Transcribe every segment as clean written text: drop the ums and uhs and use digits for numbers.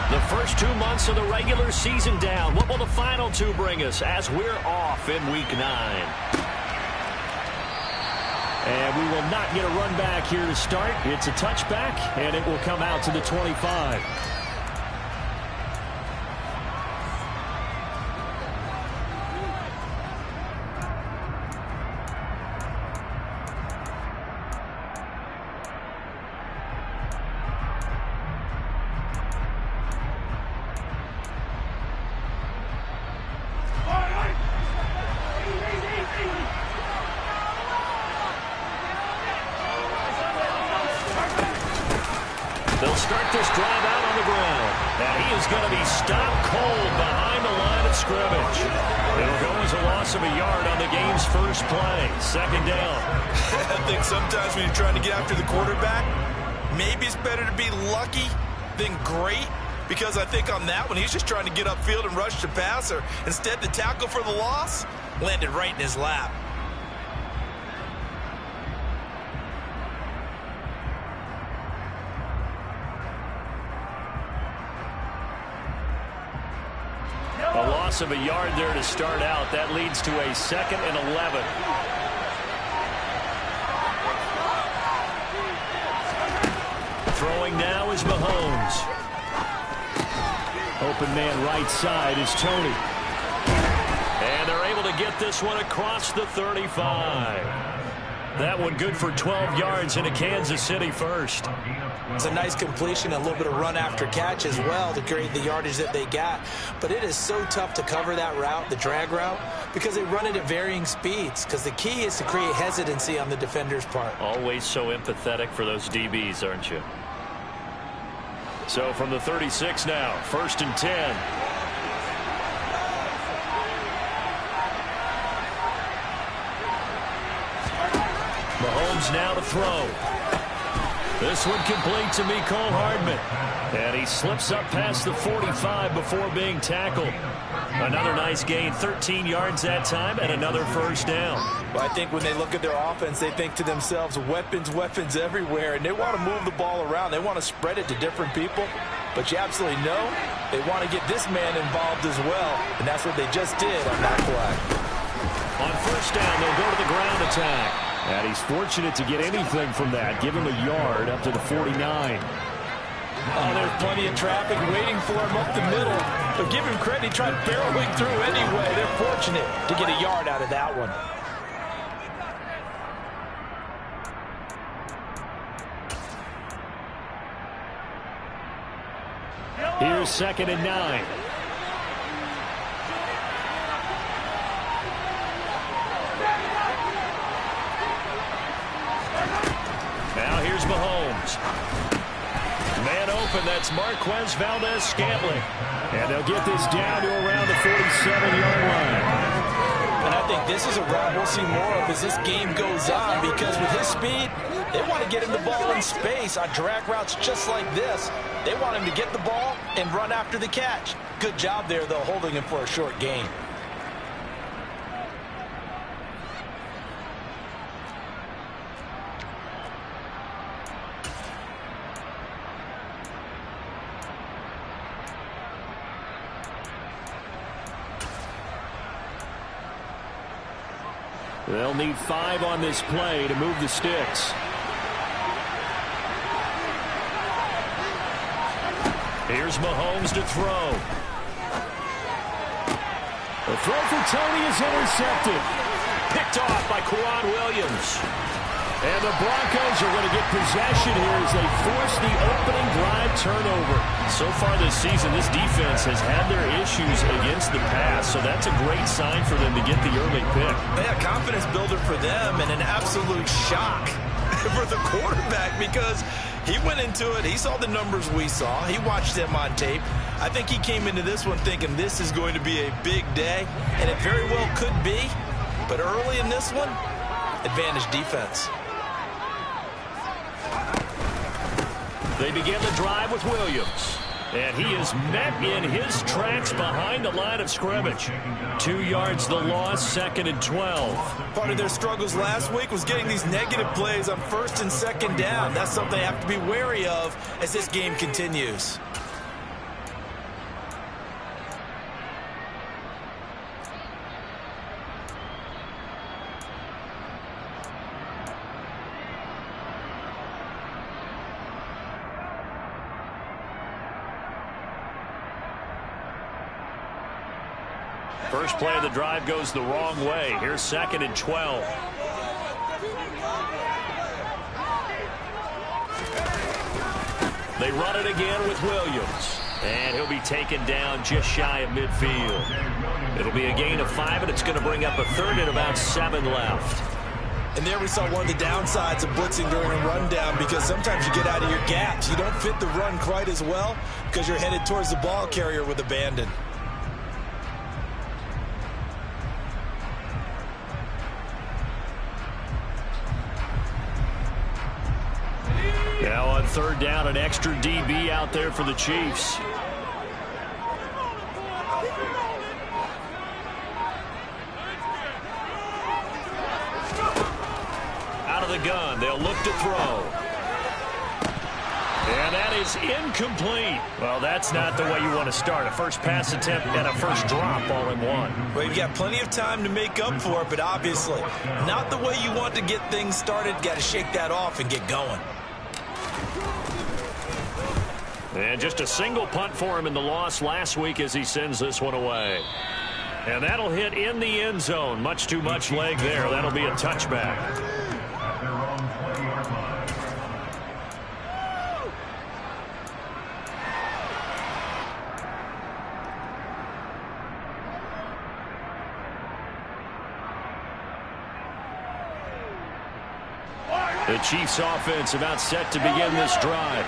The first 2 months of the regular season down. What will the final 2 bring us as we're off in Week 9? And we will not get a run back here to start. It's a touchback, and it will come out to the 25. They'll start this drive out on the ground. And he is going to be stopped cold behind the line of scrimmage. It'll go as a loss of a yard on the game's first play. Second down. I think sometimes when you're trying to get after the quarterback, maybe it's better to be lucky than great. Because I think on that one, he's just trying to get upfield and rush the passer. Instead, the tackle for the loss landed right in his lap. A loss of a yard there to start out. That leads to a 2nd and 11. Throwing now is Mahomes. Open man right side is Tony. And they're able to get this one across the 35. That one good for 12 yards into Kansas City first. It's a nice completion, a little bit of run after catch as well to create the yardage that they got. But it is so tough to cover that route, the drag route, because they run it at varying speeds. Because the key is to create hesitancy on the defender's part. Always so empathetic for those DBs, aren't you? So from the 36 now, 1st and 10. Mahomes now to throw. This one complete to Mecole Hardman. And he slips up past the 45 before being tackled. Another nice gain, 13 yards that time, and another first down. Well, I think when they look at their offense, they think to themselves, weapons, weapons everywhere, and they want to move the ball around. They want to spread it to different people. But you absolutely know they want to get this man involved as well, and that's what they just did on that play. On first down, they'll go to the ground attack. And he's fortunate to get anything from that. Give him a yard up to the 49. Oh, there's plenty of traffic waiting for him up the middle. But give him credit, he tried barreling through anyway. They're fortunate to get a yard out of that one. Here's 2nd and 9. Now here's Mahomes. Man open, that's Marquez Valdes-Scantling. And they'll get this down to around the 47-yard line. And I think this is a route we'll see more of as this game goes on, because with his speed, they want to get him the ball in space on drag routes just like this. They want him to get the ball and run after the catch. Good job there, though, holding him for a short gain. They'll need 5 on this play to move the sticks. Here's Mahomes to throw. The throw for Tony is intercepted. Picked off by K'Waun Williams. And the Broncos are going to get possession here as they force the opening drive turnover. So far this season, this defense has had their issues against the pass, so that's a great sign for them to get the early pick. Yeah, confidence builder for them and an absolute shock for the quarterback, because he went into it, he saw the numbers we saw, he watched them on tape. I think he came into this one thinking this is going to be a big day, and it very well could be, but early in this one, advantage defense. They begin the drive with Williams. And he is met in his tracks behind the line of scrimmage. 2 yards the loss, 2nd and 12. Part of their struggles last week was getting these negative plays on 1st and 2nd down. That's something they have to be wary of as this game continues. First play of the drive goes the wrong way. Here's 2nd and 12. They run it again with Williams. And he'll be taken down just shy of midfield. It'll be a gain of 5, and it's going to bring up a 3rd and about 7 left. And there we saw one of the downsides of blitzing during a rundown, because sometimes you get out of your gaps. You don't fit the run quite as well because you're headed towards the ball carrier with abandon. Now on 3rd down, an extra DB out there for the Chiefs. Out of the gun, they'll look to throw. And that is incomplete. Well, that's not the way you want to start. A first pass attempt and a first drop all in one. Well, you've got plenty of time to make up for it, but obviously not the way you want to get things started. Got to shake that off and get going. And just a single punt for him in the loss last week as he sends this one away. And that'll hit in the end zone. Much too much leg there. That'll be a touchback. The Chiefs offense about set to begin this drive.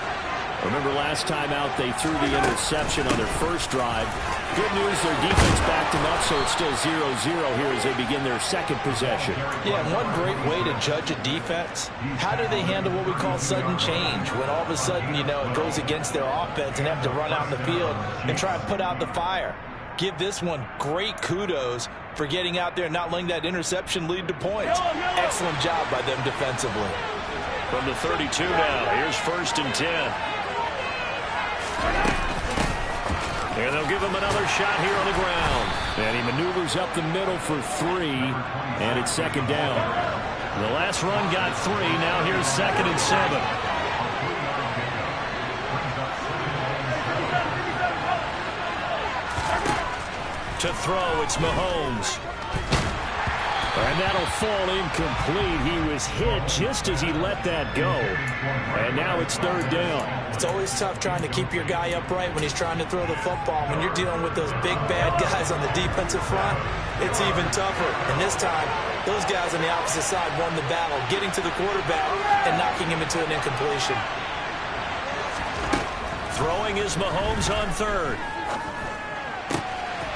Remember last time out they threw the interception on their first drive. Good news, their defense backed them up, so it's still 0-0 here as they begin their second possession. Yeah, and one great way to judge a defense, how do they handle what we call sudden change? When all of a sudden, you know, it goes against their offense and have to run out in the field and try and put out the fire. Give this one great kudos for getting out there and not letting that interception lead to points. Excellent job by them defensively. From the 32 now, here's 1st and 10. And they'll give him another shot here on the ground. And he maneuvers up the middle for 3, and it's 2nd down. The last run got 3, now here's 2nd and 7. To throw, it's Mahomes. And that'll fall incomplete. He was hit just as he let that go. And now it's 3rd down. It's always tough trying to keep your guy upright when he's trying to throw the football. When you're dealing with those big, bad guys on the defensive front, it's even tougher. And this time, those guys on the opposite side won the battle, getting to the quarterback and knocking him into an incompletion. Throwing is Mahomes on 3rd.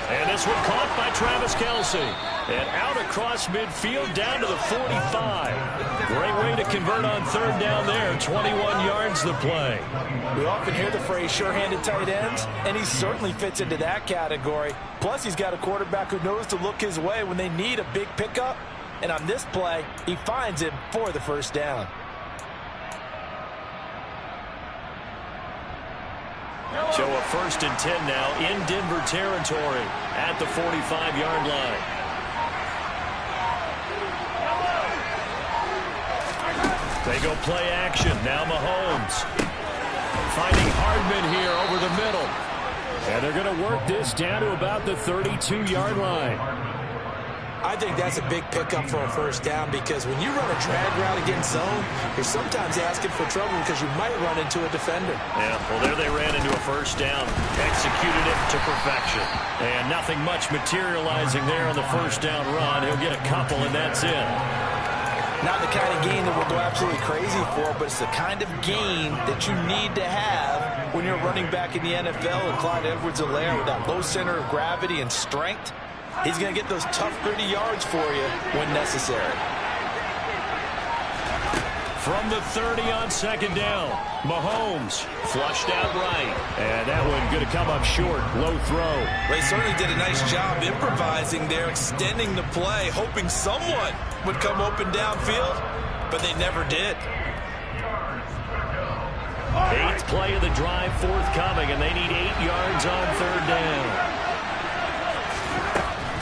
And this one caught by Travis Kelce. And out across midfield down to the 45. Great way to convert on 3rd down there. 21 yards the play. We often hear the phrase sure-handed tight ends, and he certainly fits into that category. Plus, he's got a quarterback who knows to look his way when they need a big pickup. And on this play, he finds him for the 1st down. So a 1st and 10 now in Denver territory at the 45-yard line. They go play action. Now Mahomes finding Hardman here over the middle. And they're going to work this down to about the 32-yard line. I think that's a big pickup for a 1st down, because when you run a drag route against zone, you're sometimes asking for trouble because you might run into a defender. Yeah, well, there they ran into a 1st down. Executed it to perfection. And nothing much materializing there on the 1st down run. He'll get a couple, and that's it. Not the kind of gain that we'll go absolutely crazy for, but it's the kind of gain that you need to have when you're running back in the NFL. And Clyde Edwards-Helaire, with that low center of gravity and strength, he's going to get those tough, gritty yards for you when necessary. From the 30 on 2nd down, Mahomes flushed out right. And that one going to come up short. Low throw. They certainly did a nice job improvising there, extending the play, hoping someone would come open downfield, but they never did. 8th play of the drive forthcoming, and they need 8 yards on 3rd down.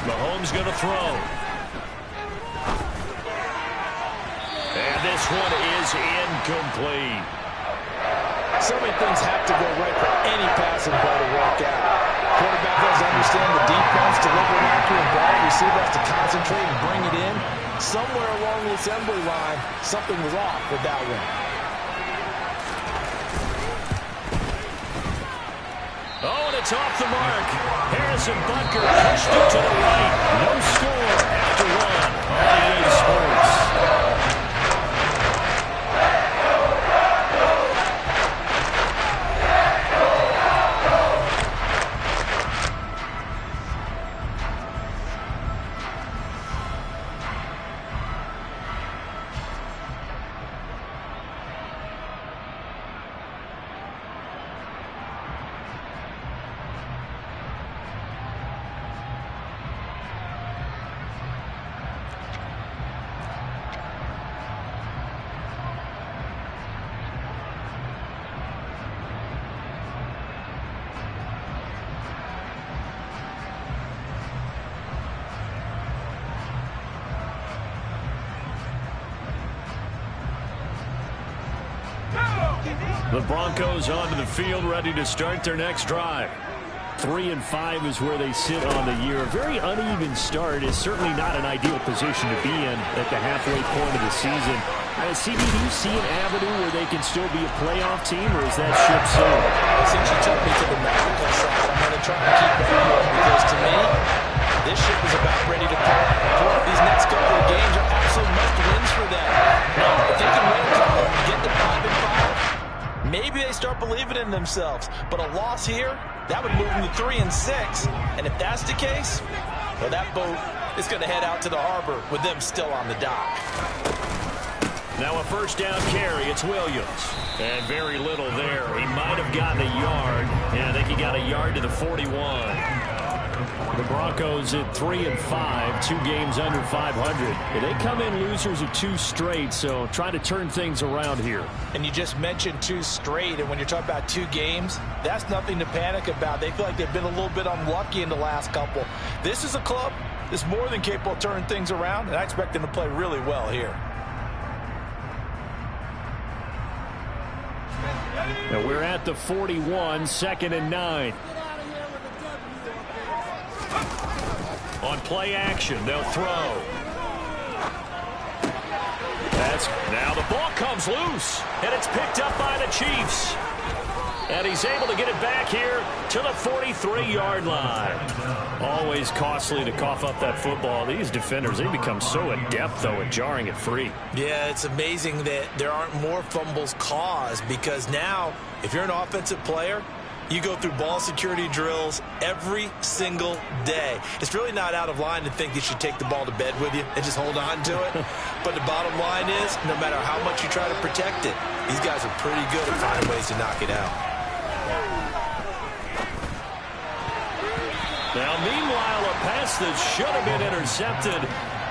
Mahomes going to throw. And this one is incomplete. So many things have to go right for any passing play to work out. Quarterback doesn't understand the defense, deliver an assembly line, something was off with that one. Oh, and it's off the mark. Harrison Butker pushed it to the right. No score after one on EA Sports. The Broncos onto the field, ready to start their next drive. 3-5 is where they sit on the year. A very uneven start is certainly not an ideal position to be in at the halfway point of the season. CB, do you see an avenue where they can still be a playoff team, or is that ship sailed? Since you took me to the medical side, I'm going to try and keep that going because to me, this ship is about ready to pull. These next couple of games are absolute must-wins for them. Now, if they can win a couple, get to 5-5, maybe they start believing in themselves. But a loss here, that would move them to 3-6. And if that's the case, well, that boat is going to head out to the harbor with them still on the dock. Now a first down carry, it's Williams. And very little there. He might have gotten a yard. Yeah, I think he got a yard to the 41. The Broncos at 3-5, 2 games under 500. They come in losers of 2 straight, so trying to turn things around here. And you just mentioned 2 straight, and when you're talking about 2 games, that's nothing to panic about. They feel like they've been a little bit unlucky in the last couple. This is a club that's more than capable of turning things around, and I expect them to play really well here. Now we're at the 41, 2nd and 9. On play action, they'll throw. Now the ball comes loose, and it's picked up by the Chiefs. And he's able to get it back here to the 43-yard line. Always costly to cough up that football. These defenders, they become so adept, though, at jarring it free. Yeah, it's amazing that there aren't more fumbles caused because now, if you're an offensive player, you go through ball security drills every single day. It's really not out of line to think you should take the ball to bed with you and just hold on to it. But the bottom line is, no matter how much you try to protect it, these guys are pretty good at finding ways to knock it out. Now, meanwhile, a pass that should have been intercepted,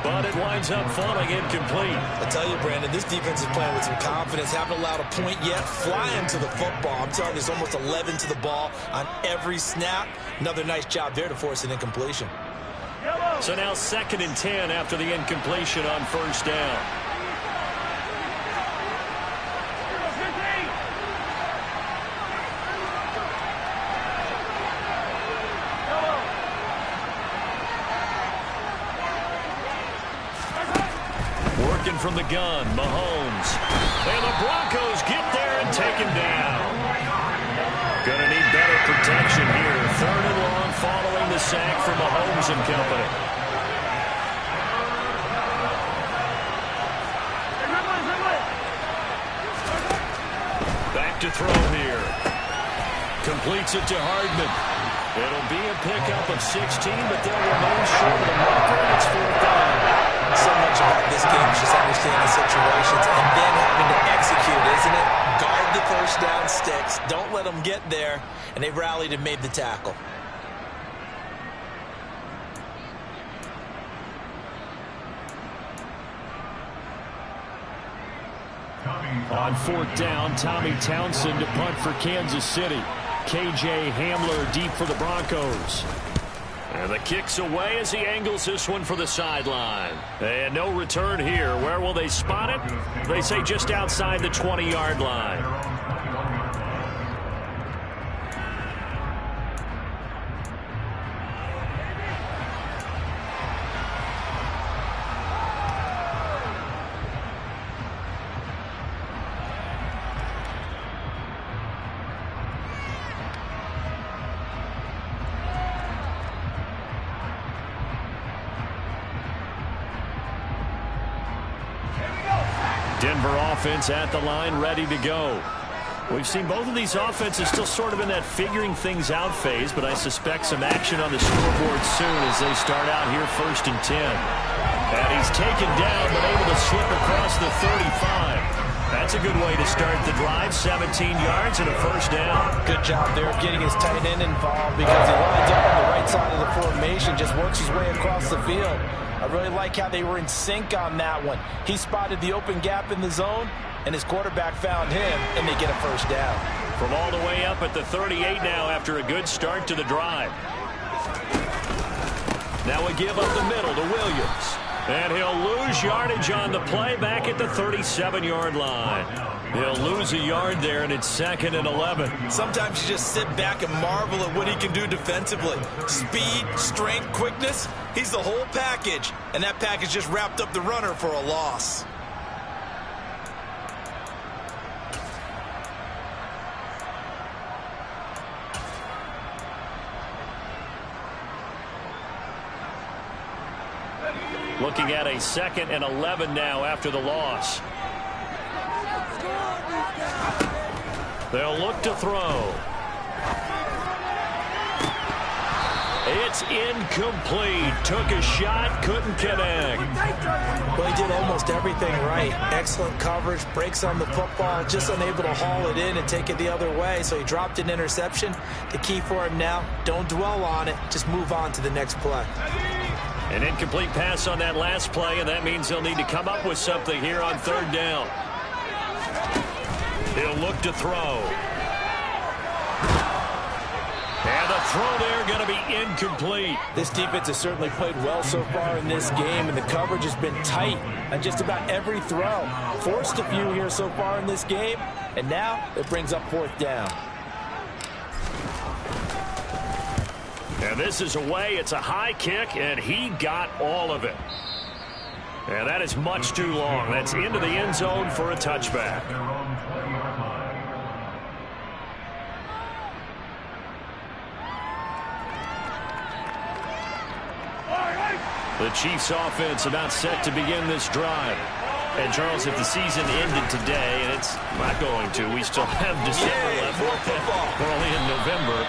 but it winds up falling incomplete. I tell you, Brandon, this defense is playing with some confidence. Haven't allowed a point yet. Flying to the football. I'm telling you, there's almost 11 to the ball on every snap. Another nice job there to force an incompletion. So now 2nd and 10 after the incompletion on first down. Working from the gun, Mahomes. And the Broncos get there and take him down. Gonna need better protection here. 3rd and long following the sack from Mahomes and company. Back to throw here. Completes it to Hardman. It'll be a pickup of 16, but they'll remain short of the marker. It's 4th down. So much about this game is just understanding situations and then having to execute, isn't it? Guard the first down sticks. Don't let them get there. And they rallied and made the tackle. On 4th down, Tommy Townsend to punt for Kansas City. KJ Hamler deep for the Broncos. And the kick's away as he angles this one for the sideline. And no return here. Where will they spot it? They say just outside the 20-yard line. Denver offense at the line, ready to go. We've seen both of these offenses still sort of in that figuring things out phase, but I suspect some action on the scoreboard soon as they start out here 1st and 10. And he's taken down, but able to slip across the 35. That's a good way to start the drive. 17 yards and a 1st down. Good job there of getting his tight end involved because he lines up on the right side of the formation, just works his way across the field. I really like how they were in sync on that one. He spotted the open gap in the zone, and his quarterback found him, and they get a 1st down. From all the way up at the 38 now after a good start to the drive. Now we give up the middle to Williams. And he'll lose yardage on the play back at the 37-yard line. He'll lose a yard there, and it's 2nd and 11. Sometimes you just sit back and marvel at what he can do defensively. Speed, strength, quickness. He's the whole package, and that package just wrapped up the runner for a loss. Looking at a 2nd and 11 now after the loss. They'll look to throw. It's incomplete. Took a shot, couldn't connect. Well, he did almost everything right. Excellent coverage, breaks on the football, just unable to haul it in and take it the other way. So he dropped an interception. The key for him now, don't dwell on it. Just move on to the next play. An incomplete pass on that last play, and that means he'll need to come up with something here on 3rd down. He'll look to throw. And the throw there going to be incomplete. This defense has certainly played well so far in this game, and the coverage has been tight on just about every throw. Forced a few here so far in this game, and now it brings up 4th down. And this is away. It's a high kick, and he got all of it. And that is much too long. That's into the end zone for a touchback. The Chiefs offense about set to begin this drive. And, Charles, if the season ended today, and it's not going to, we still have December left. We're only in November.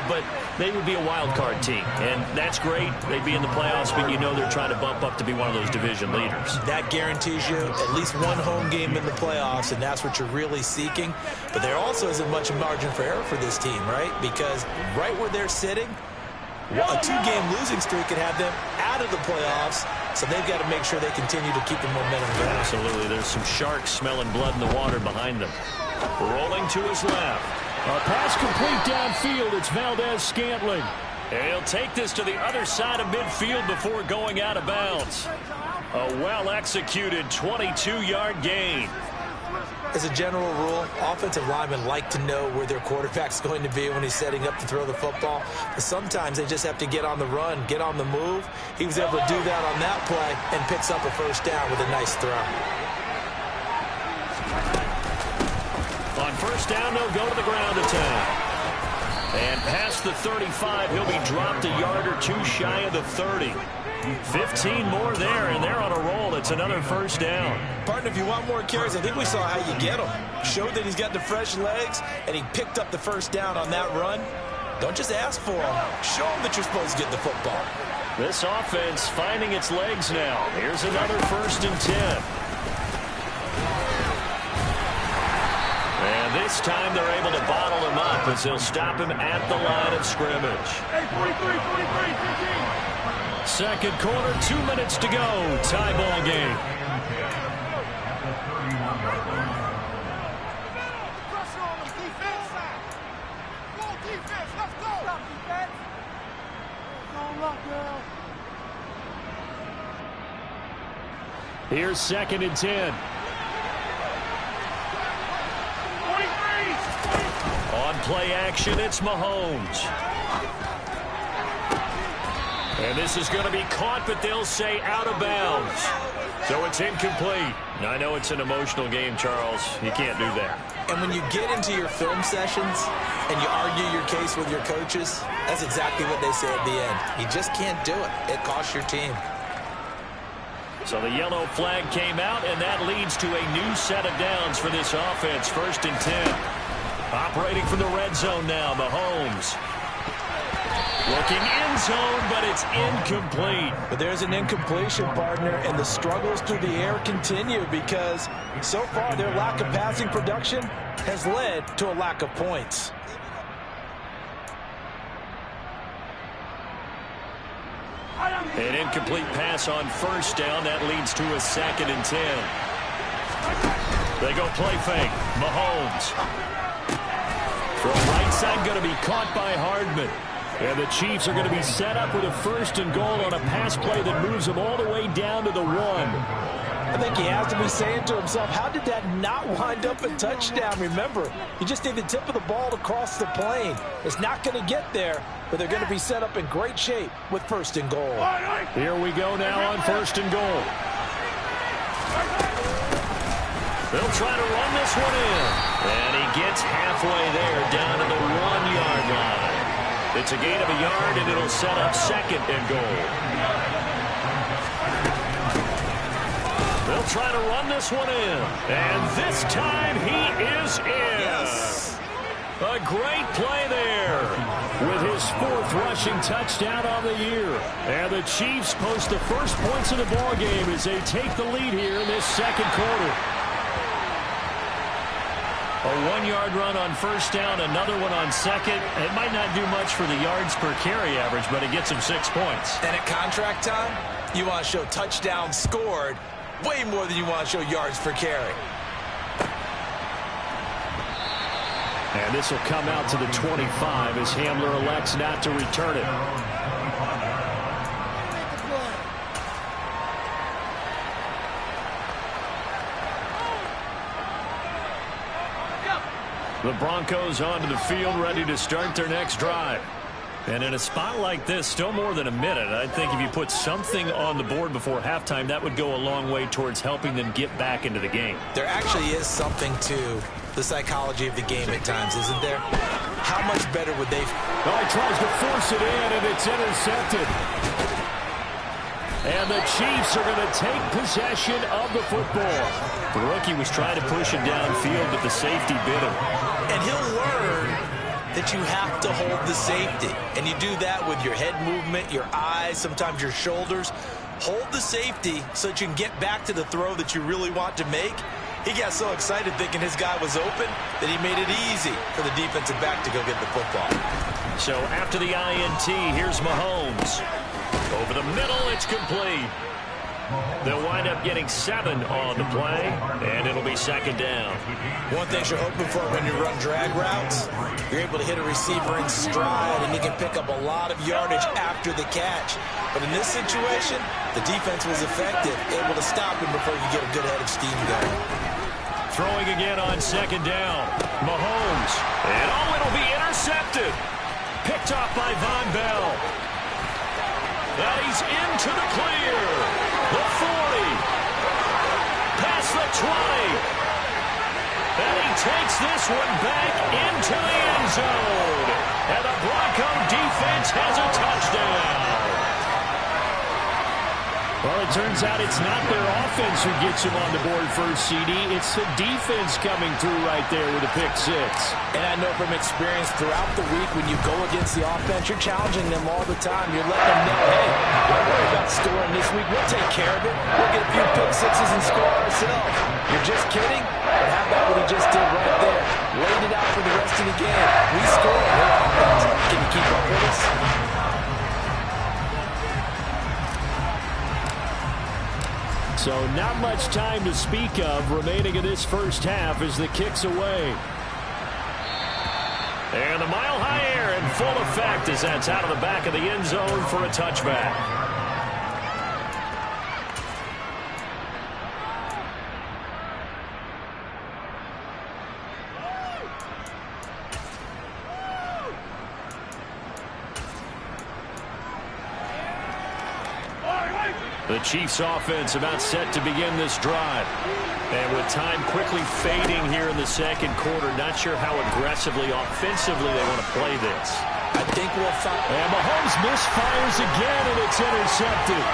But they would be a wild card team. And that's great. They'd be in the playoffs, but you know they're trying to bump up to be one of those division leaders. That guarantees you at least one home game in the playoffs, and that's what you're really seeking. But there also isn't much margin for error for this team, right? Because right where they're sitting, a 2-game losing streak could have them out of the playoffs, so they've got to make sure they continue to keep the momentum going. Absolutely. There's some sharks smelling blood in the water behind them. Rolling to his left. A pass complete downfield. It's Valdez-Scantling. And he'll take this to the other side of midfield before going out of bounds. A well-executed 22-yard gain. As a general rule, offensive linemen like to know where their quarterback's going to be when he's setting up to throw the football. But sometimes they just have to get on the run, get on the move. He was able to do that on that play and picks up a 1st down with a nice throw. On 1st down, they'll go to the ground attack. And past the 35, he'll be dropped a yard or two shy of the 30. 15 more there, and they're on a roll. It's another 1st down. Partner, if you want more carries, I think we saw how you get him. Showed that he's got the fresh legs, and he picked up the 1st down on that run. Don't just ask for him. Show him that you're supposed to get the football. This offense finding its legs now. Here's another 1st and 10. And this time they're able to bottle him up as they'll stop him at the line of scrimmage. 2nd quarter, 2 minutes to go. Tie ball game. Here's 2nd and 10. On play action, it's Mahomes. And this is going to be caught, but they'll say out of bounds. So it's incomplete. Now, I know it's an emotional game, Charles. You can't do that. And when you get into your film sessions and you argue your case with your coaches, that's exactly what they say at the end. You just can't do it. It costs your team. So the yellow flag came out, and that leads to a new set of downs for this offense. 1st and 10. Operating from the red zone now, Mahomes. Looking end zone, but it's incomplete. But there's an incompletion, partner, and the struggles through the air continue because so far their lack of passing production has led to a lack of points. An incomplete pass on 1st down. That leads to a 2nd and 10. They go play fake. Mahomes. From right side, going to be caught by Hardman. And the Chiefs are going to be set up with a 1st and goal on a pass play that moves them all the way down to the 1. I think he has to be saying to himself, how did that not wind up a touchdown? Remember, you just need the tip of the ball to cross the plane. It's not going to get there, but they're going to be set up in great shape with 1st and goal. Here we go now on 1st and goal. They'll try to run this one in. And he gets halfway there down to the 1-yard line. It's a gain of a yard, and it'll set up 2nd and goal. They'll try to run this one in. And this time he is in. Yes. A great play there with his 4th rushing touchdown on the year. And the Chiefs post the first points of the ballgame as they take the lead here in this 2nd quarter. A 1-yard run on 1st down, another one on 2nd. It might not do much for the yards per carry average, but it gets him 6 points. And at contract time, you want to show touchdowns scored way more than you want to show yards per carry. And this will come out to the 25 as Hamler elects not to return it. The Broncos onto the field, ready to start their next drive. And in a spot like this, still more than a minute, I think if you put something on the board before halftime, that would go a long way towards helping them get back into the game. There actually is something to the psychology of the game at times, isn't there? How much better would they... Oh, he tries to force it in, and it's intercepted. And the Chiefs are going to take possession of the football. The rookie was trying to push it downfield, but the safety bit him. And he'll learn that you have to hold the safety. And you do that with your head movement, your eyes, sometimes your shoulders. Hold the safety so that you can get back to the throw that you really want to make. He got so excited thinking his guy was open that he made it easy for the defensive back to go get the football. So after the INT, here's Mahomes. Over the middle, it's complete. They'll wind up getting 7 on the play, and it'll be 2nd down. One thing you're hoping for when you run drag routes, you're able to hit a receiver in stride, and he can pick up a lot of yardage after the catch. But in this situation, the defense was effective, able to stop him before you get a good head of steam going. Throwing again on 2nd down. Mahomes. And it'll be intercepted. Picked off by Von Bell. And he's into the clear. The 40. Past the 20. And he takes this one back into the end zone. And the Bronco defense has a touchdown. Well, it turns out it's not their offense who gets him on the board first, CD. It's the defense coming through right there with a pick 6. And I know from experience throughout the week when you go against the offense, you're challenging them all the time. You're letting them know, hey, don't worry about scoring this week. We'll take care of it. We'll get a few pick 6s and score ourselves. You're just kidding? But how about what he just did right there? Laid it out for the rest of the game. We scored. Can you keep up with us? So not much time to speak of remaining in this first half as the kick's away. And the mile-high air in full effect as that's out of the back of the end zone for a touchback. The Chiefs offense about set to begin this drive. And with time quickly fading here in the 2nd quarter, not sure how aggressively, offensively they want to play this. I think we'll find... And Mahomes misfires again, and it's intercepted.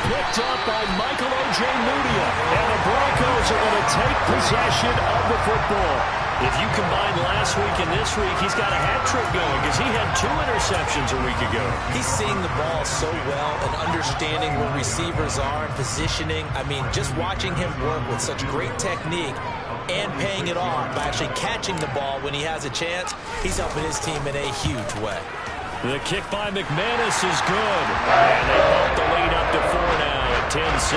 picked up by Michael Ojemudia. And the Broncos are going to take possession of the football. If you combine last week and this week, he's got a hat trick going because he had 2 interceptions a week ago. He's seeing the ball so well and understanding where receivers are and positioning. I mean, just watching him work with such great technique and paying it off by actually catching the ball when he has a chance, he's helping his team in a huge way. The kick by McManus is good. And they bump the lead up to 4 now at 10-6.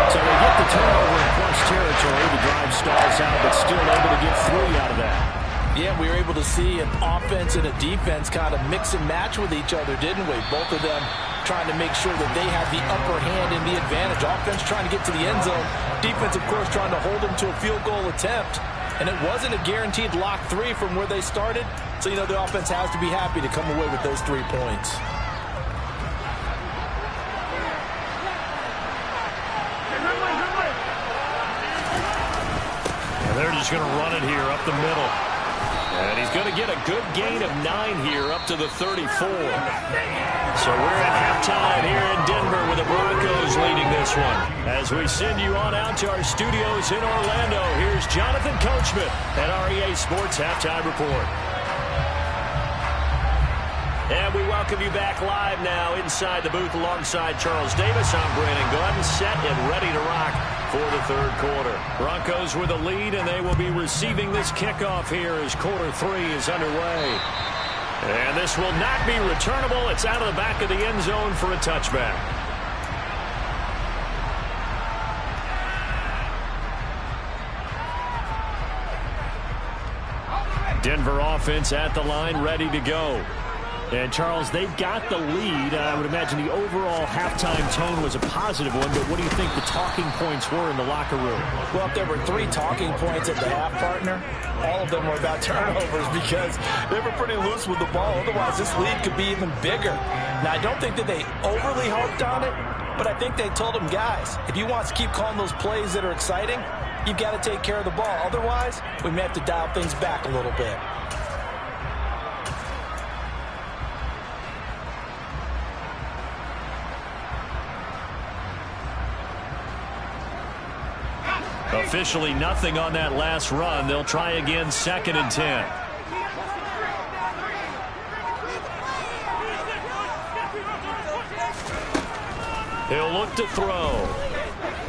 So they get the turnover in plus territory. The drive stalls out, but still able to get 3 out of that. Yeah, we were able to see an offense and a defense kind of mix and match with each other, didn't we? Both of them trying to make sure that they have the upper hand and the advantage. Offense trying to get to the end zone. Defense, of course, trying to hold them to a field goal attempt. And it wasn't a guaranteed lock 3 from where they started. So, you know, the offense has to be happy to come away with those 3 points. And they're just going to run it here up the middle. And he's going to get a good gain of 9 here up to the 34. So we're at halftime here in Denver with the Broncos leading this one. As we send you on out to our studios in Orlando, here's Jonathan Coachman at REA Sports Halftime Report. And we welcome you back live now inside the booth alongside Charles Davis. I'm Brandon Gaudin, set and ready to rock for the third quarter. Broncos with a lead, and they will be receiving this kickoff here as quarter 3 is underway. And this will not be returnable. It's out of the back of the end zone for a touchback. Denver offense at the line, ready to go. And, Charles, they've got the lead. I would imagine the overall halftime tone was a positive one, but what do you think the talking points were in the locker room? Well, if there were 3 talking points at the half, partner, all of them were about turnovers because they were pretty loose with the ball. Otherwise, this lead could be even bigger. Now, I don't think that they overly harped on it, but I think they told them, guys, if you want to keep calling those plays that are exciting, you've got to take care of the ball. Otherwise, we may have to dial things back a little bit. Officially nothing on that last run. They'll try again, 2nd and 10. He'll look to throw.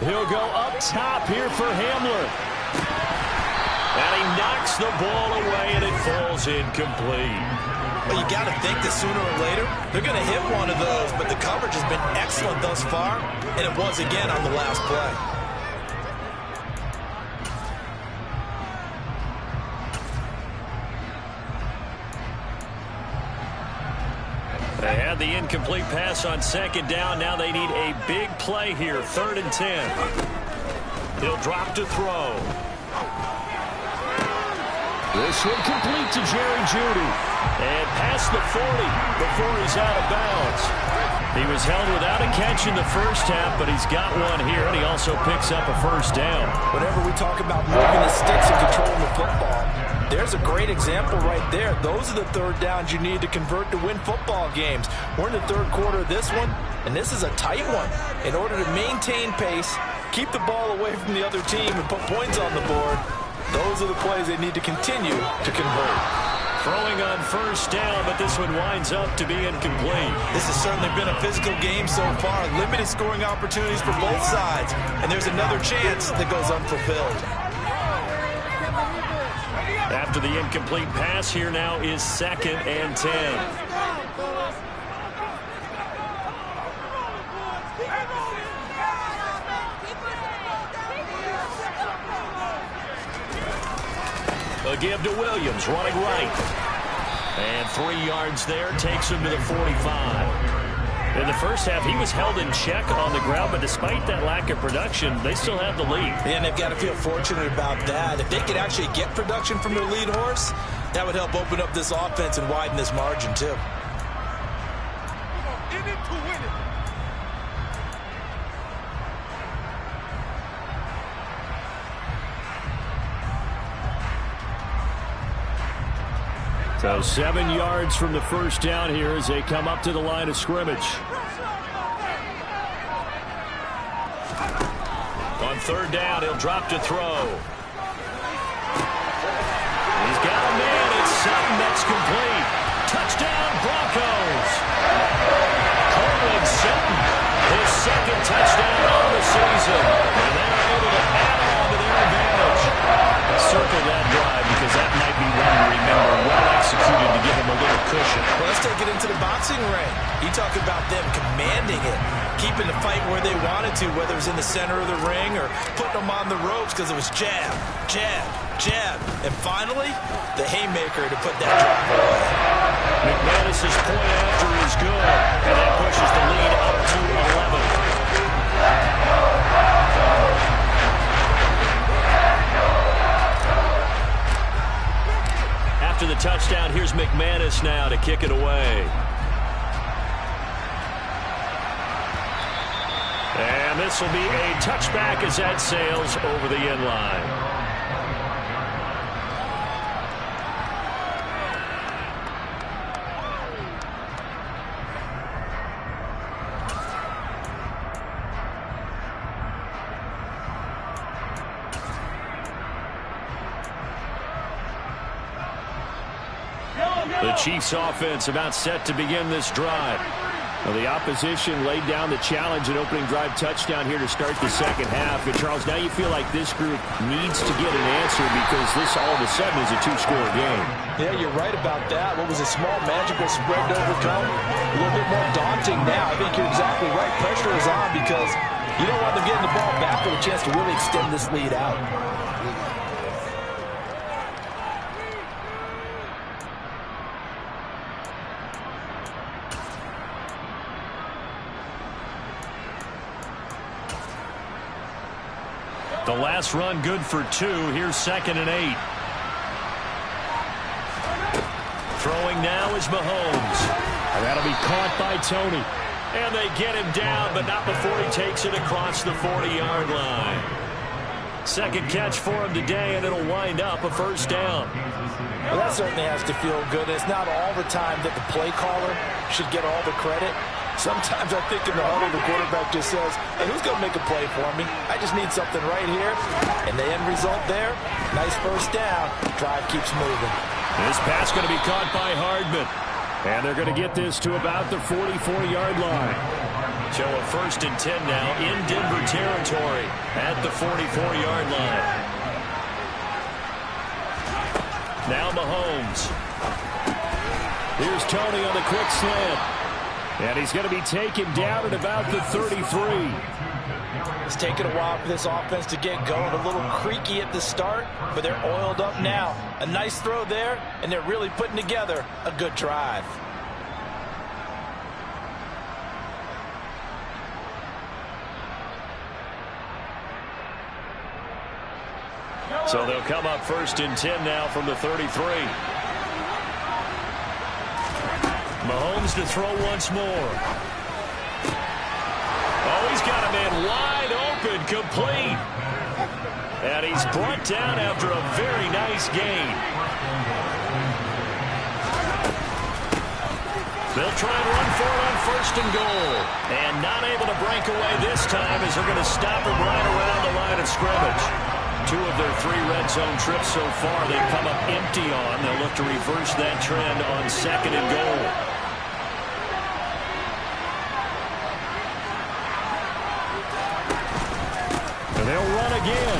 He'll go up top here for Hamler. And he knocks the ball away, and it falls incomplete. Well, you got to think that sooner or later they're going to hit one of those, but the coverage has been excellent thus far, and it was again on the last play. They had the incomplete pass on 2nd down. Now they need a big play here, 3rd and 10. He'll drop to throw. This one complete to Jerry Jeudy. And past the 40 before he's out of bounds. He was held without a catch in the first half, but he's got one here, and he also picks up a first down. Whenever we talk about moving the sticks and controlling the football, there's a great example right there. Those are the 3rd downs you need to convert to win football games. We're in the 3rd quarter of this one, and this is a tight one. In order to maintain pace, keep the ball away from the other team, and put points on the board, those are the plays they need to continue to convert. Throwing on first down, but this one winds up to be incomplete. This has certainly been a physical game so far. Limited scoring opportunities for both sides. And there's another chance that goes unfulfilled. After the incomplete pass, here now is 2nd and 10. A give to Williams, running right. And 3 yards there, takes him to the 45. In the first half, he was held in check on the ground, but despite that lack of production, they still have the lead. And they've got to feel fortunate about that. If they could actually get production from their lead horse, that would help open up this offense and widen this margin, too. So 7 yards from the first down here as they come up to the line of scrimmage. third down, he'll drop to throw. He's got a man. It's Sutton. That's complete. Touchdown, Broncos. Courtland Sutton, his second touchdown on the season. And they're able to add on to their advantage. Circle that drive because that might be one to remember. Well executed to give them a little cushion. Well, let's take it into the boxing ring. You talk about them commanding it, keeping the fight where they wanted to, whether it was in the center of the ring or putting them on the ropes because it was jab, jab, jab. And finally, the haymaker to put that drive away. McManus's point after is good, and that pushes the lead up to 11. After the touchdown, here's McManus now to kick it away. And this will be a touchback as that sails over the end line. The Chiefs offense about set to begin this drive. Well, the opposition laid down the challenge and opening drive touchdown here to start the second half. And Charles, now you feel like this group needs to get an answer because this all of a sudden is a two-score game. Yeah, you're right about that. What was a small magical spread to overcome? A little bit more daunting now. I think you're exactly right. Pressure is on because you don't want them getting the ball back with a chance to really extend this lead out. The last run good for 2. Here's 2nd and 8. Throwing now is Mahomes. And that'll be caught by Tony. And they get him down, but not before he takes it across the 40-yard line. Second catch for him today, and it'll wind up a first down. Well, that certainly has to feel good. It's not all the time that the play caller should get all the credit. Sometimes I think in the huddle, the quarterback just says, hey, who's going to make a play for me? I just need something right here. And the end result there, nice first down. Drive keeps moving. This pass going to be caught by Hardman. And they're going to get this to about the 44-yard line. So a 1st and 10 now in Denver territory at the 44-yard line. Now Mahomes. Here's Tony on the quick slant. And he's going to be taken down at about the 33. It's taken a while for this offense to get going. A little creaky at the start, but they're oiled up now. A nice throw there, and they're really putting together a good drive. So they'll come up 1st and 10 now from the 33. Mahomes to throw once more. Oh, he's got a man wide open, complete. And he's brought down after a very nice gain. They'll try and run for it on 1st and goal. And not able to break away this time as they're going to stop him right around the line of scrimmage. 2 of their 3 red zone trips so far they've come up empty on. They'll look to reverse that trend on 2nd and goal. And they'll run again.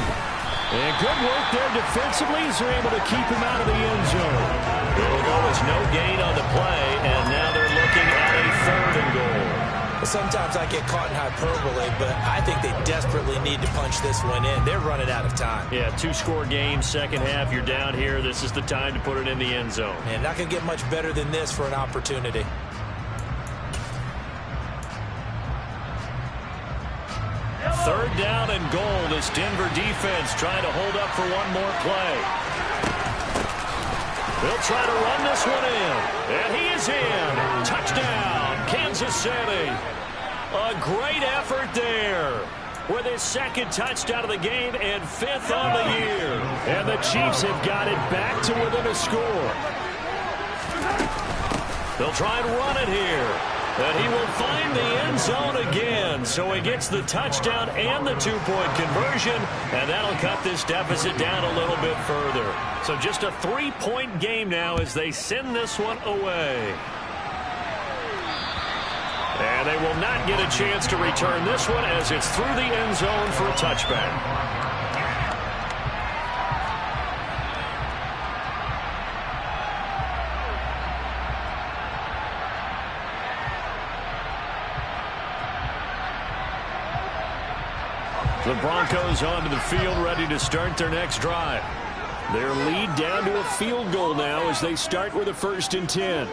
And good work there defensively as they're able to keep him out of the end zone. It'll go as no gain on the play, and now they're looking at a 3rd and goal. Sometimes I get caught in hyperbole, but I think they desperately need to punch this one in. They're running out of time. Yeah, 2-score game, second half. You're down here. This is the time to put it in the end zone. And not going to get much better than this for an opportunity. Third down and goal. This Denver defense trying to hold up for one more play. They'll try to run this one in. And he is in. Touchdown, Kansas City. A great effort there with his 2nd touchdown of the game and 5th on the year. And the Chiefs have got it back to within a score. They'll try and run it here. And he will find the end zone again. So he gets the touchdown and the two-point conversion, and that'll cut this deficit down a little bit further. So just a 3-point game now as they send this one away. And they will not get a chance to return this one as it's through the end zone for a touchback. The Broncos onto the field, ready to start their next drive. Their lead down to a field goal now as they start with a 1st and 10.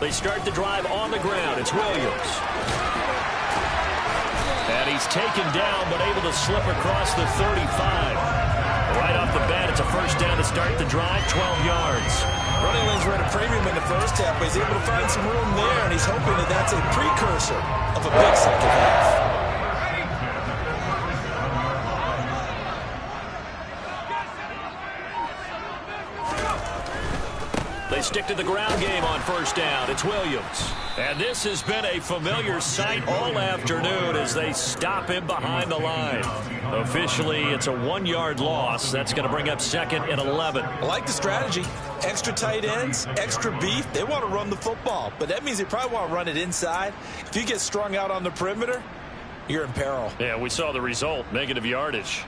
They start the drive on the ground. It's Williams. And he's taken down, but able to slip across the 35. Right off the bat, it's a 1st down to start the drive, 12 yards. Running lanes were at a premium in the first half, but he's able to find some room there, and he's hoping that that's a precursor of a big second half. They stick to the ground game on 1st down. It's Williams. And this has been a familiar sight all afternoon as they stop him behind the line. Officially, it's a 1-yard loss. That's going to bring up 2nd and 11. I like the strategy. Extra tight ends, extra beef. They want to run the football, but that means they probably want to run it inside. If you get strung out on the perimeter, you're in peril. Yeah, we saw the result, negative yardage.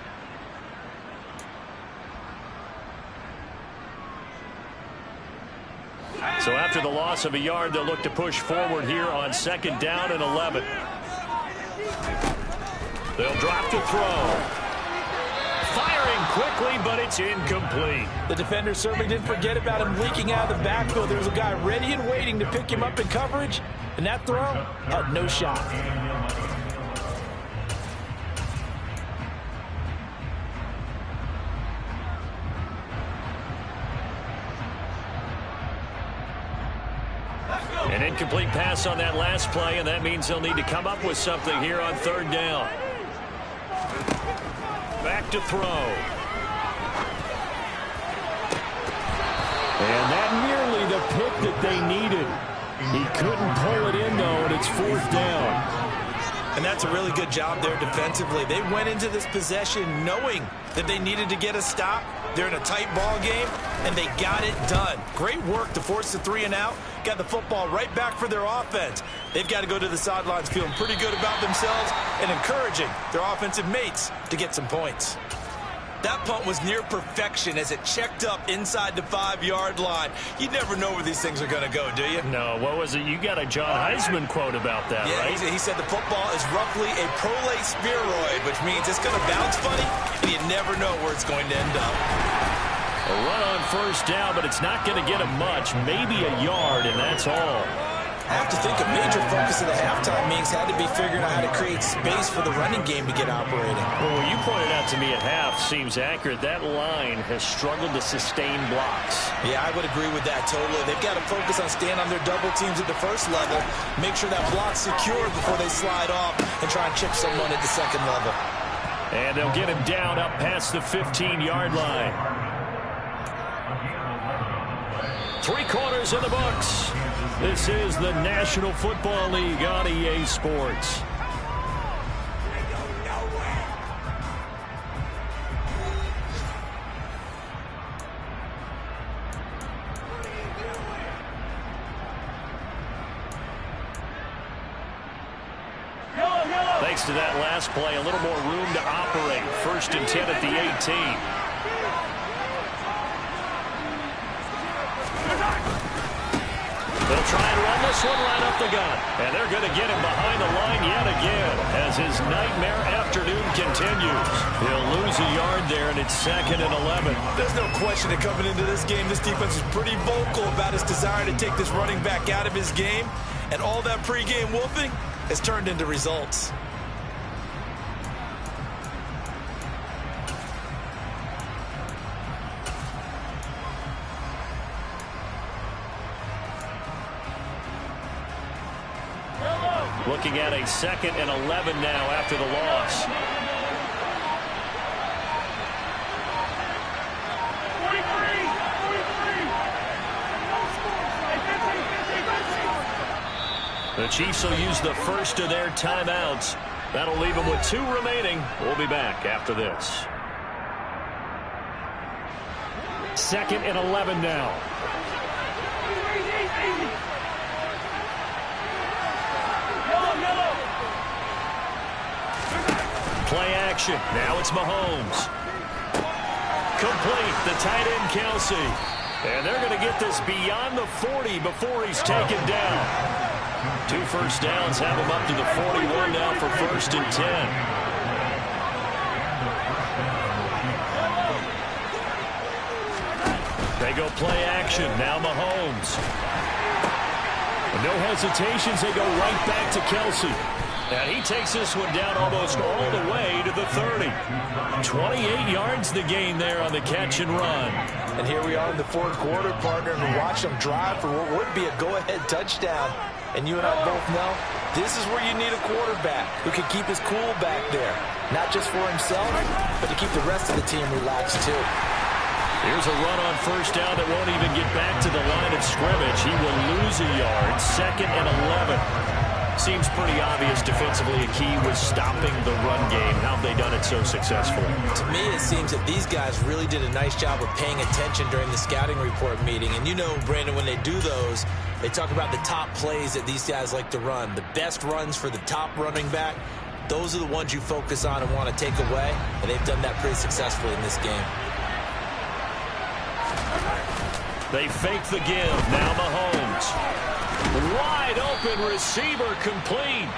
So after the loss of a yard, they'll look to push forward here on 2nd down and 11. They'll drop to throw. Firing quickly, but it's incomplete. The defender certainly didn't forget about him leaking out of the backfield. There was a guy ready and waiting to pick him up in coverage, and that throw had no shot. An incomplete pass on that last play, and that means they'll need to come up with something here on 3rd down. Back to throw. And that nearly the pick that they needed. He couldn't pull it in, though, and it's 4th down. And that's a really good job there defensively. They went into this possession knowing that they needed to get a stop. They're in a tight ball game, and they got it done. Great work to force the 3 and out. Got the football right back for their offense. They've got to go to the sidelines feeling pretty good about themselves and encouraging their offensive mates to get some points. That punt was near perfection as it checked up inside the 5-yard line. You never know where these things are going to go, do you? No, what was it? You got a John Heisman quote about that, yeah, right? He said the football is roughly a prolate spheroid, which means it's going to bounce funny, and you never know where it's going to end up. A run on 1st down, but it's not going to get him much, maybe a yard, and that's all. I have to think a major focus of the halftime meetings had to be figuring out how to create space for the running game to get operating. Well, what you pointed out to me at half seems accurate. That line has struggled to sustain blocks. Yeah, I would agree with that totally. They've got to focus on staying on their double teams at the first level, make sure that block's secure before they slide off and try and chip someone at the second level. And they'll get him down up past the 15-yard line. 3 quarters in the books. This is the National Football League on EA Sports. Thanks to that last play, a little more room to operate. 1st and 10 at the 18. They'll try and run this one right up the gut. And they're going to get him behind the line yet again as his nightmare afternoon continues. He'll lose a yard there, and it's 2nd and 11. There's no question that coming into this game, this defense is pretty vocal about his desire to take this running back out of his game. And all that pregame wolfing has turned into results. Looking at a 2nd and 11 now after the loss. The Chiefs will use the first of their timeouts. That'll leave them with 2 remaining. We'll be back after this. 2nd and 11 now. Play action. Now it's Mahomes. Complete. The tight end, Kelsey. And they're going to get this beyond the 40 before he's taken down. 2 first downs have him up to the 41 now for 1st and 10. They go play action. Now Mahomes. No hesitations. They go right back to Kelsey. And he takes this one down almost all the way to the 30. 28 yards the gain there on the catch and run. And here we are in the 4th quarter, partner, and we watch them drive for what would be a go-ahead touchdown. And you and I both know this is where you need a quarterback who can keep his cool back there. Not just for himself, but to keep the rest of the team relaxed too. Here's a run on 1st down that won't even get back to the line of scrimmage. He will lose a yard. 2nd and 11. Seems pretty obvious defensively a key was stopping the run game. How have they done it so successfully? To me, it seems that these guys really did a nice job of paying attention during the scouting report meeting. And you know, Brandon, when they do those, they talk about the top plays that these guys like to run. The best runs for the top running back, those are the ones you focus on and want to take away. And they've done that pretty successfully in this game. They fake the give. Now Mahomes. Wide open receiver complete.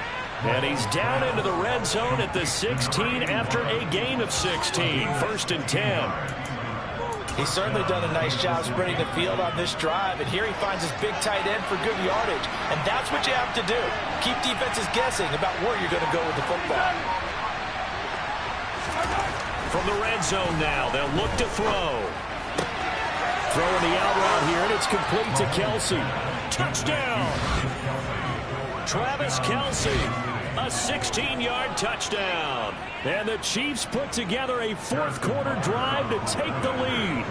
And he's down into the red zone at the 16 after a gain of 16. 1st and 10. He's certainly done a nice job spreading the field on this drive. And here he finds his big tight end for good yardage. And that's what you have to do. Keep defenses guessing about where you're going to go with the football. From the red zone now, they'll look to throw. Throwing the out route here, and it's complete to Kelsey. Touchdown! Travis Kelsey, a 16-yard touchdown. And the Chiefs put together a 4th quarter drive to take the lead.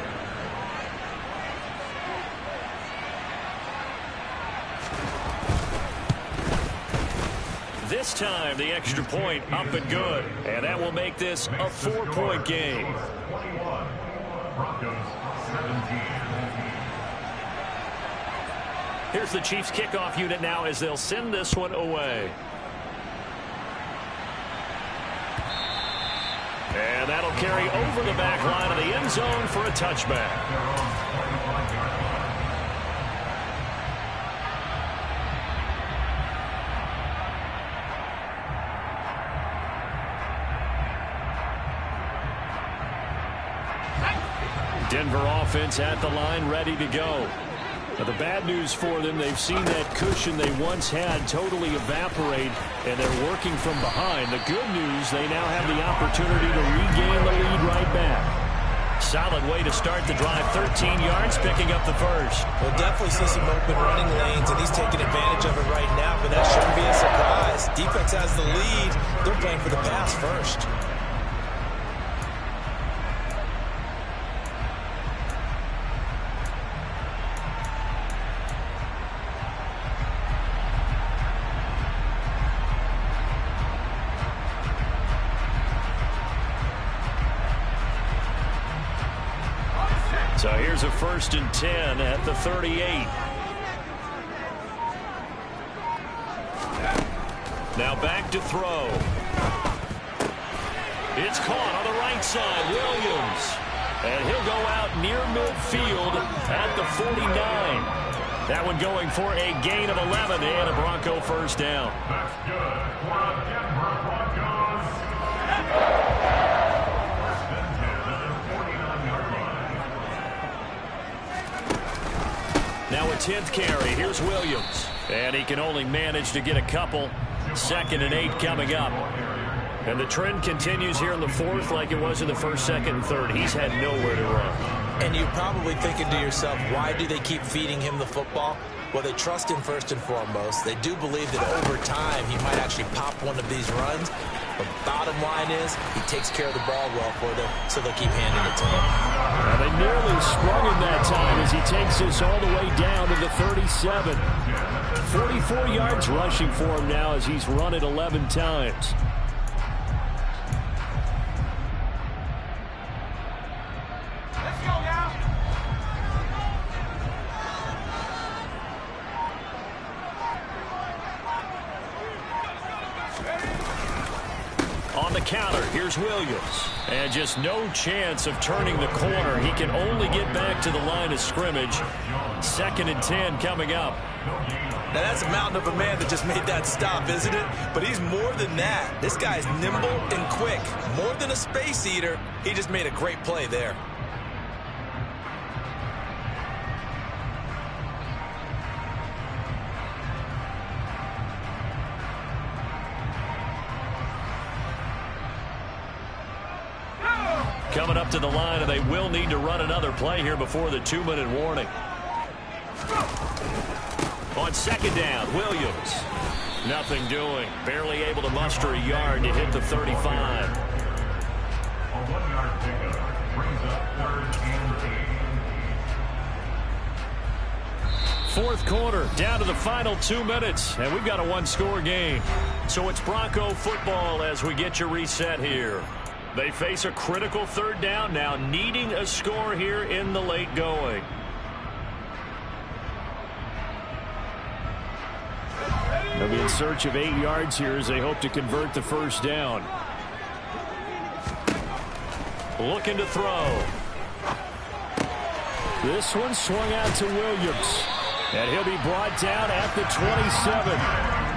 This time, the extra point up and good. And that will make this a 4-point game. 21, Broncos 17. Here's the Chiefs kickoff unit now as they'll send this one away. And that'll carry over the back line of the end zone for a touchback. Denver offense at the line, ready to go. Now, the bad news for them, they've seen that cushion they once had totally evaporate, and they're working from behind. The good news, they now have the opportunity to regain the lead right back. Solid way to start the drive. 13 yards, picking up the first. We'll definitely see some open running lanes, and he's taking advantage of it right now, but that shouldn't be a surprise. Defense has the lead. They're playing for the pass first. So here's a 1st and 10 at the 38. Now back to throw. It's caught on the right side. Williams. And he'll go out near midfield at the 49. That one going for a gain of 11 and a Bronco 1st down. That's good for a Denver Broncos. Now a 10th carry. Here's Williams. And he can only manage to get a couple. 2nd and 8 coming up. And the trend continues here in the 4th like it was in the 1st, 2nd, and 3rd. He's had nowhere to run. And you're probably thinking to yourself, why do they keep feeding him the football? Well, they trust him first and foremost. They do believe that over time he might actually pop one of these runs. The bottom line is he takes care of the ball well for them, so they'll keep handing it to him. Now they nearly sprung him that time as he takes this all the way down to the 37. 44 yards rushing for him now as he's run it 11 times. On the counter, here's Williams. And just no chance of turning the corner. He can only get back to the line of scrimmage. 2nd and 10 coming up. Now that's a mountain of a man that just made that stop, isn't it? But he's more than that. This guy's nimble and quick. More than a space eater. He just made a great play there. Coming up to the line, and they will need to run another play here before the 2-minute warning. On 2nd down, Williams. Nothing doing. Barely able to muster a yard to hit the 35. A 1-yard pickup brings up 3rd and 8. 4th quarter, down to the final 2 minutes, and we've got a 1-score game. So it's Bronco football as we get you reset here. They face a critical 3rd down now, needing a score here in the late going. They'll be in search of 8 yards here as they hope to convert the 1st down. Looking to throw. This one swung out to Williams. And he'll be brought down at the 27.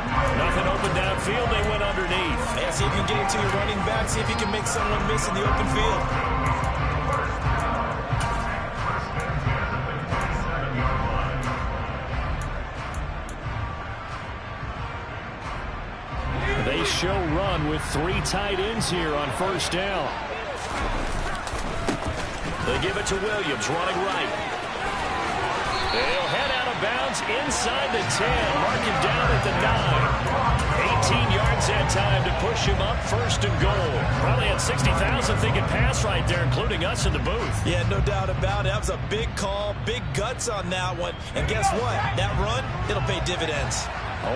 Nothing open downfield. They went underneath. Yeah, see if you can get it to your running back. See if you can make someone miss in the open field. They show run with 3 tight ends here on 1st down. They give it to Williams, running right. They'll head out of bounds inside the 10. Mark him down at the 9. 18 yards that time to push him up 1st and goal. Probably had 60,000 thinking pass right there, including us in the booth. Yeah, no doubt about it. That was a big call, big guts on that one. And guess what? That run, it'll pay dividends.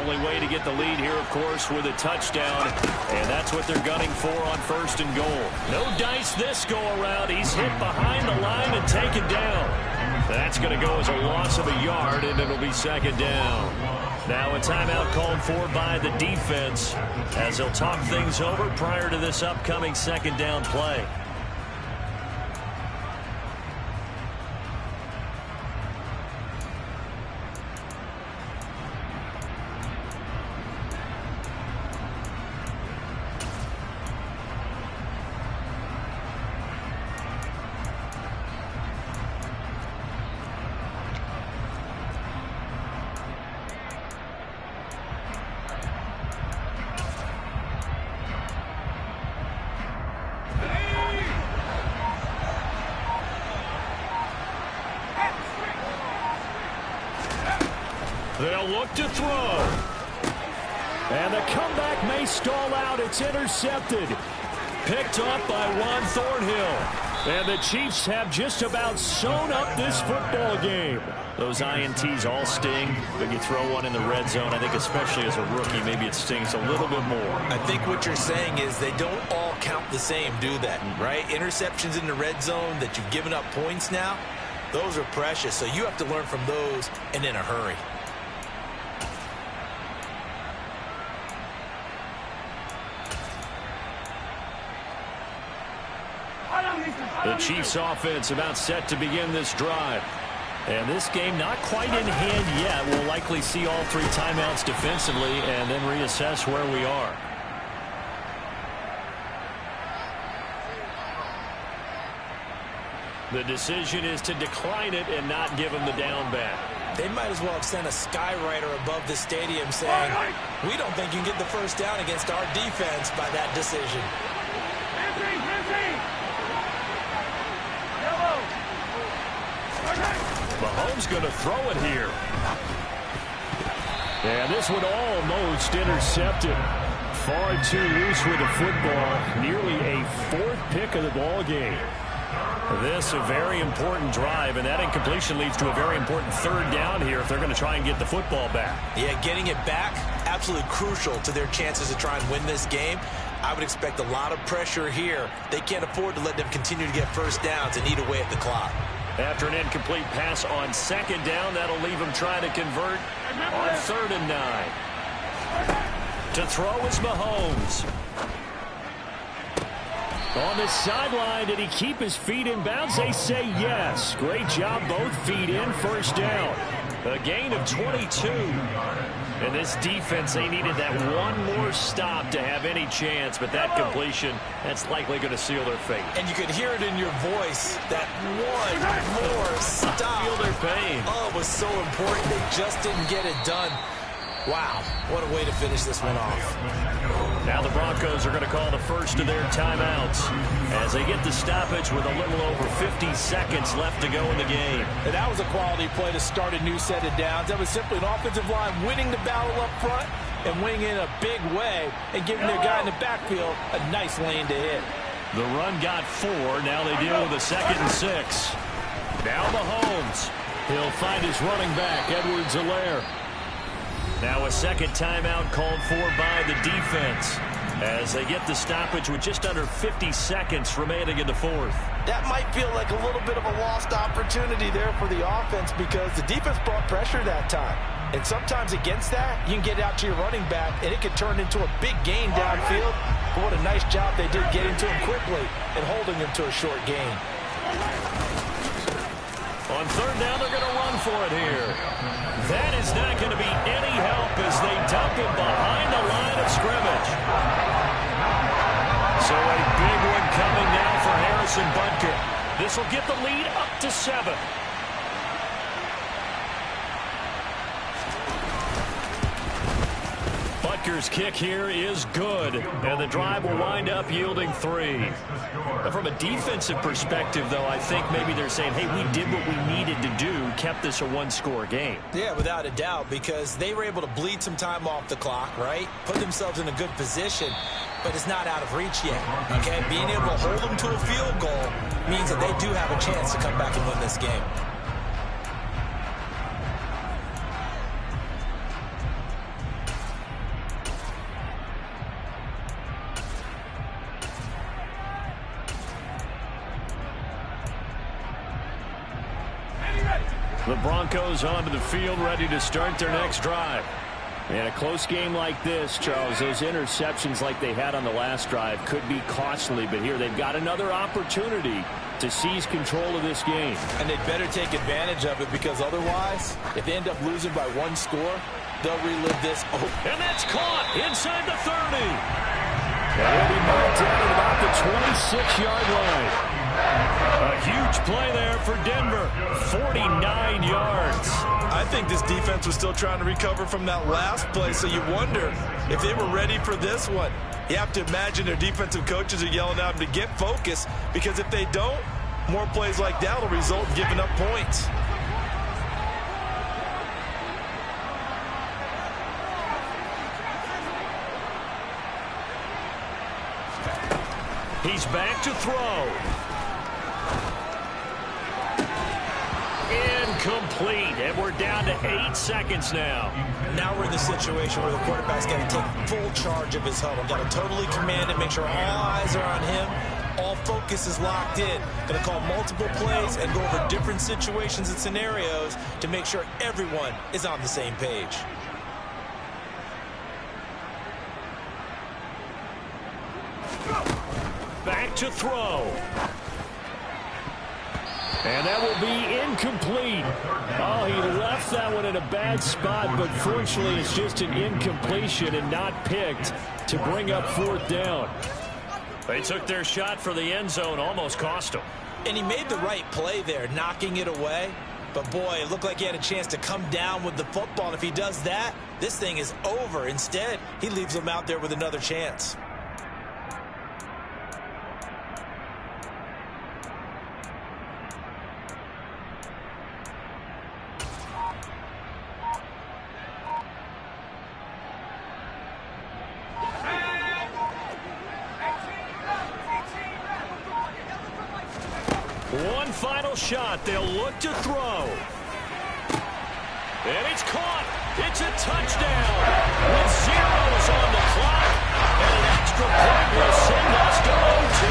Only way to get the lead here, of course, with a touchdown. And that's what they're gunning for on 1st and goal. No dice this go-around. He's hit behind the line and taken down. That's going to go as a loss of a yard, and it'll be 2nd down. Now a timeout called for by the defense as they'll talk things over prior to this upcoming 2nd down play. They'll look to throw. And the comeback may stall out. It's intercepted. Picked off by Juan Thornhill. And the Chiefs have just about sewn up this football game. Those INTs all sting, but you throw one in the red zone, I think especially as a rookie, maybe it stings a little bit more. I think what you're saying is they don't all count the same, do they? Right? Interceptions in the red zone that you've given up points now, those are precious. So you have to learn from those and in a hurry. The Chiefs offense about set to begin this drive. And this game not quite in hand yet. We'll likely see all 3 timeouts defensively and then reassess where we are. The decision is to decline it and not give him the down back. They might as well extend a skywriter above the stadium saying, we don't think you can get the 1st down against our defense by that decision. Mahomes going to throw it here. And this one almost intercepted. Far too loose with the football. Nearly a 4th pick of the ball game. This a very important drive, and that incompletion leads to a very important third down here if they're going to try and get the football back. Yeah, getting it back, absolutely crucial to their chances to try and win this game. I would expect a lot of pressure here. They can't afford to let them continue to get first downs and eat away at the clock. After an incomplete pass on second down, that'll leave them trying to convert on 3rd and 9. To throw is Mahomes. On the sideline, did he keep his feet in bounds? They say yes. Great job, both feet in, first down. A gain of 22. And this defense, they needed that one more stop to have any chance, but that completion, that's likely going to seal their fate. And you could hear it in your voice, that one more stop. Feel their pain. Oh, it was so important. They just didn't get it done. Wow, what a way to finish this one off. Now the Broncos are going to call the first of their timeouts as they get the stoppage with a little over 50 seconds left to go in the game. And that was a quality play to start a new set of downs. That was simply an offensive line winning the battle up front and winning in a big way and giving their guy in the backfield a nice lane to hit. The run got 4. Now they deal with a 2nd and 6. Now Mahomes. He'll find his running back, Edwards-Helaire. Now a second timeout called for by the defense as they get the stoppage with just under 50 seconds remaining in the 4th. That might feel like a little bit of a lost opportunity there for the offense because the defense brought pressure that time. And sometimes against that, you can get out to your running back, and it could turn into a big gain downfield. But what a nice job they did getting to him quickly and holding him to a short gain. On 3rd down, they're going to run for it here. That is not going to be any help as they dump him behind the line of scrimmage. So a big one coming now for Harrison Butker. This will get the lead up to 7. Butker's kick here is good, and the drive will wind up yielding 3. From a defensive perspective, though, I think maybe they're saying, hey, we did what we needed to do, kept this a one-score game. Yeah, without a doubt, because they were able to bleed some time off the clock, right? Put themselves in a good position, but it's not out of reach yet, okay? Being able to hold them to a field goal means that they do have a chance to come back and win this game. The Broncos onto the field, ready to start their next drive. In a close game like this, Charles, those interceptions like they had on the last drive could be costly, but here they've got another opportunity to seize control of this game. And they'd better take advantage of it because otherwise, if they end up losing by 1 score, they'll relive this. Oh. And that's caught inside the 30. And he'll be marked down at about the 26-yard line. A huge play there for Denver, 49 yards. I think this defense was still trying to recover from that last play, so you wonder if they were ready for this one. You have to imagine their defensive coaches are yelling at them to get focused, because if they don't, more plays like that will result in giving up points. He's back to throw. Incomplete, and we're down to 8 seconds now. Now we're in the situation where the quarterback's got to take full charge of his huddle. Got to totally command it, make sure all eyes are on him. All focus is locked in. Going to call multiple plays and go over different situations and scenarios to make sure everyone is on the same page. Back to throw. And that will be incomplete. Oh, he left that one in a bad spot, but fortunately it's just an incompletion and not picked to bring up 4th down. They took their shot for the end zone, almost cost them. And he made the right play there, knocking it away. But, boy, it looked like he had a chance to come down with the football. And if he does that, this thing is over. Instead, he leaves him out there with another chance. final shot. They'll look to throw. And it's caught. It's a touchdown. With zeros on the clock. And an extra point will send us to OT.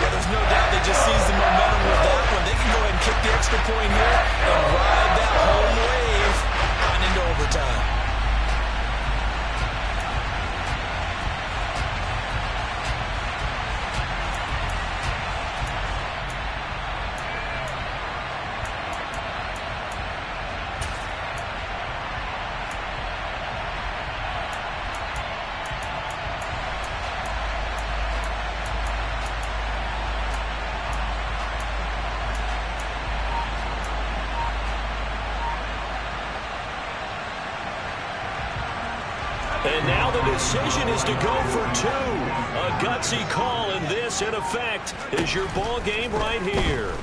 Well, there's no doubt they just seized the momentum with that one. They can go ahead and kick the extra point here and ride that home wave on into overtime. And now the decision is to go for two. A gutsy call, and this, in effect, is your ball game right here.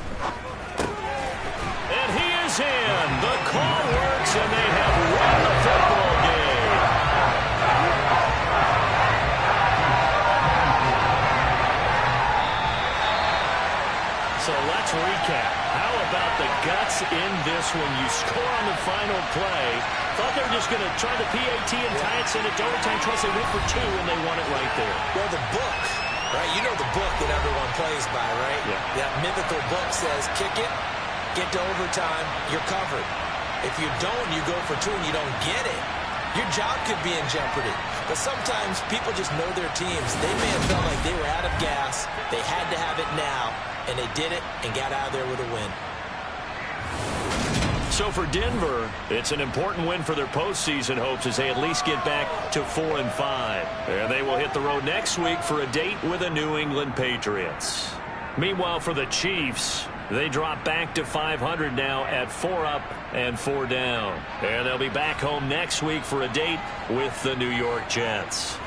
And he is in. The call works, and they have won the football game. So let's recap. How about the guts in this one? You score on the final play. Thought they were just going to try the PAT and tie it, send it to overtime. Trust they went for two, and they won it right there. Well, the book, right? You know the book that everyone plays by, right? Yeah. That mythical book says, kick it, get to overtime, you're covered. If you don't, you go for two and you don't get it, your job could be in jeopardy. But sometimes people just know their teams. They may have felt like they were out of gas. They had to have it now, and they did it and got out of there with a win. So for Denver, it's an important win for their postseason hopes as they at least get back to 4-5. And they will hit the road next week for a date with the New England Patriots. Meanwhile, for the Chiefs, they drop back to 500 now at 4 up and 4 down. And they'll be back home next week for a date with the New York Jets.